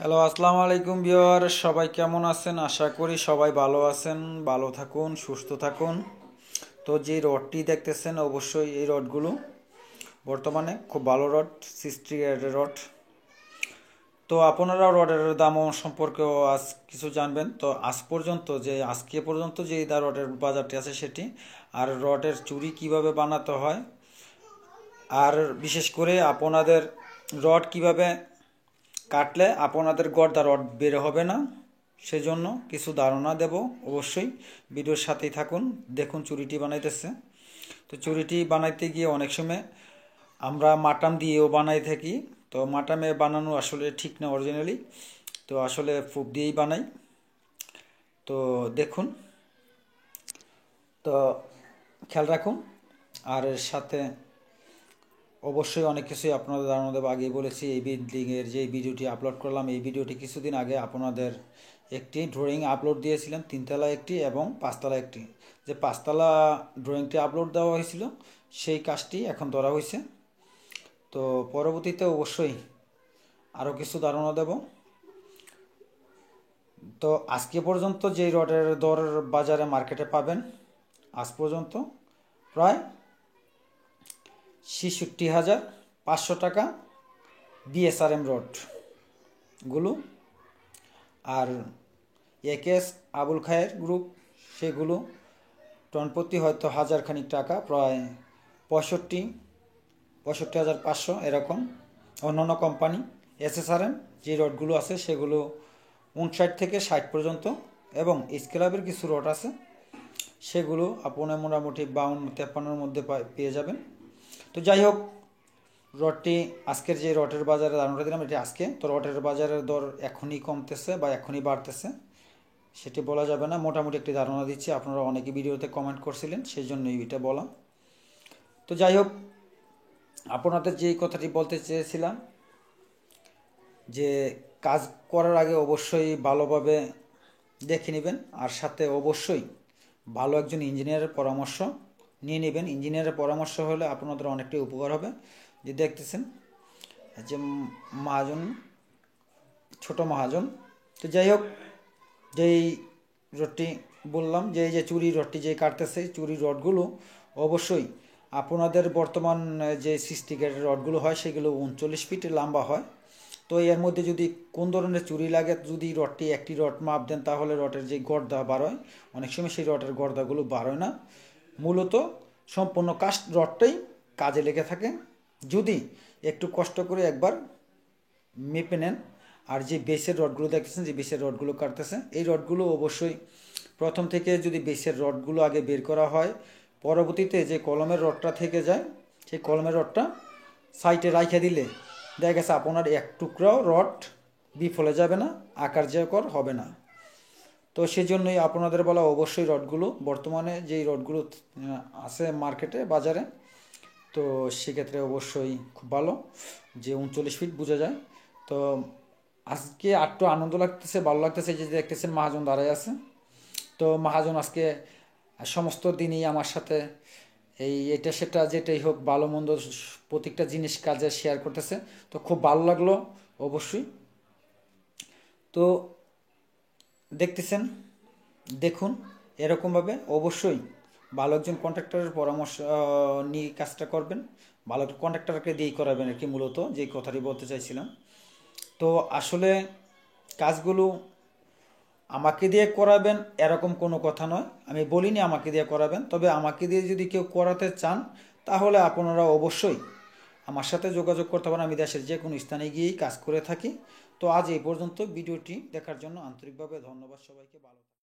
Hello, আসসালামু আলাইকুম viewer, সবাই কেমন আছেন? আশা করি সবাই ভালো আছেন। ভালো থাকুন, সুস্থ থাকুন। তো যে রডটি দেখতেছেন, অবশ্যই এই রডগুলো বর্তমানে খুব ভালো রড, 60 গ্রেডের রড। তো আপনারা রডের দামও সম্পর্কেও আজ কিছু জানবেন। তো আজকে পর্যন্ত যে রডের বাজারটি আছে সেটি, আর রডের চুড়ি কিভাবে বানাতে হয়, আর বিশেষ করে আপনাদের রড কিভাবে কাটলে আপনাদের গর্দা রড বের হবে না, সেজন্য কিছু ধারণা দেব। অবশ্যই ভিডিওর সাথেই থাকুন। দেখুন চুড়িটি বানাইতেছে। তো চুড়িটি বানাইতে গিয়ে অনেক সময় আমরা মাটাম দিয়েও বানাই থাকি। তো মাটামে বানানো আসলে ঠিক না অরিজিনালি, তো আসলে ফুপ দিয়েই বানাই। তো দেখুন, তো খেয়াল রাখুন। আর এর সাথে অবশ্যই অনেক কিছুই আপনাদের ধারণা দেবো। আগেই বলেছি, এই বিল্ডিংয়ের যে ভিডিওটি আপলোড করলাম, এই ভিডিওটি কিছুদিন আগে আপনাদের একটি ড্রয়িং আপলোড দিয়েছিলাম, 3তলা একটি এবং 5তলা একটি। যে 5তলা ড্রয়িংটি আপলোড দেওয়া হয়েছিল, সেই কাজটি এখন ধরা হয়েছে। তো পরবর্তীতে অবশ্যই আরও কিছু ধারণা দেব। তো আজকে পর্যন্ত যেই রডের দর বাজারে মার্কেটে পাবেন, আজ পর্যন্ত প্রায় 66,500 টাকা বিএসআরএম রডগুলো। আর একেএস আবুল খায়ের গ্রুপ, সেগুলো টনপ্রতি হয়তো হাজার খানিক টাকা, প্রায় 65,500 এরকম। অন্যান্য কোম্পানি এসএসআরএম যে রডগুলো আছে সেগুলো 59 থেকে 60 পর্যন্ত, এবং স্কেলাবের কিছু রড আছে সেগুলো আপনার মোটামুটি 52-53-এর মধ্যে পেয়ে যাবেন। তো যাই হোক, রডটি আজকের যে রডের বাজারে ধারণাটা দিলাম, এটি আজকে। তো রডের বাজারের দর এখনই কমতেছে বা এখনই বাড়তেছে সেটি বলা যাবে না, মোটামুটি একটি ধারণা দিচ্ছি। আপনারা অনেকে ভিডিওতে কমেন্ট করছিলেন, সেই জন্যই এটা বলা। তো যাই হোক, আপনাদের যে কথাটি বলতে চেয়েছিলাম, যে কাজ করার আগে অবশ্যই ভালোভাবে দেখে নেবেন, আর সাথে অবশ্যই ভালো একজন ইঞ্জিনিয়ারের পরামর্শ নিয়ে নেবেন। ইঞ্জিনিয়ারের পরামর্শ হলে আপনাদের অনেকটাই উপকার হবে। যে দেখতেছেন যে মহাজন, ছোট মহাজন। তো যাই হোক, যেই রডটি বললাম, যে এই যে চুরি রডটি যে কাটতেছে, চুরি রডগুলো অবশ্যই আপনাদের বর্তমান যে 60 গ্রেডের রডগুলো হয় সেগুলো 39 ফিট লম্বা হয়। তো এর মধ্যে যদি কোন ধরনের চুরি লাগে, যদি রডটি একটি রড মাপ দেন, তাহলে রডের যে গর্দা বাড়য়, অনেক সময় সেই রডের গর্দাগুলো বাড়য় না। মূলত সম্পূর্ণ কাস্ট রডটাই কাজে লেগে থাকে। যদি একটু কষ্ট করে একবার মেপে নেন। আর যে বেসের রডগুলো দেখতেছেন, যে বেসের রডগুলো কাটতেছে, এই রডগুলো অবশ্যই প্রথম থেকে যদি বেসের রডগুলো আগে বের করা হয়, পরবর্তীতে যে কলমের রডটা থেকে যায়, সেই কলমের রডটা সাইডে রাইখে দিলে দেখা গেছে আপনার এক টুকরাও রড বিফলে যাবে না, আকার জায়কর হবে না। তো সেই জন্যই আপনাদের বলা, অবশ্যই রডগুলো বর্তমানে যেই রডগুলো আছে মার্কেটে বাজারে, তো সেক্ষেত্রে অবশ্যই খুব ভালো যে 39 ফিট বোঝা যায়। তো আজকে একটু আনন্দ লাগতেছে, ভালো লাগতেছে যে দেখতেছেন মহাজন দাঁড়ায় আছে। তো মহাজন আজকে সমস্ত দিনই আমার সাথে এই এটা সেটা যেটাই হোক, ভালো মন্দ প্রত্যেকটা জিনিস কাজে শেয়ার করতেছে। তো খুব ভালো লাগলো অবশ্যই। তো দেখতেছেন, দেখুন, এরকমভাবে অবশ্যই ভালো একজন কন্ট্রাক্টরের পরামর্শ নিয়ে কাজটা করবেন। ভালো একটা কন্ট্রাক্টরকে দিয়েই করাবেন আর কি, মূলত যে কথাটি বলতে চাইছিলাম। তো আসলে কাজগুলো আমাকে দিয়ে করাবেন এরকম কোনো কথা নয়, আমি বলিনি আমাকে দিয়ে করাবেন। তবে আমাকে দিয়ে যদি কেউ করাতে চান, তাহলে আপনারা অবশ্যই আমার সাথে যোগাযোগ করতে পারেন। আমি দেশের যে কোনো স্থানে গিয়েই কাজ করে থাকি। তো আজ এই পর্যন্ত। ভিডিওটি দেখার জন্য আন্তরিকভাবে ধন্যবাদ সবাইকে। ভালো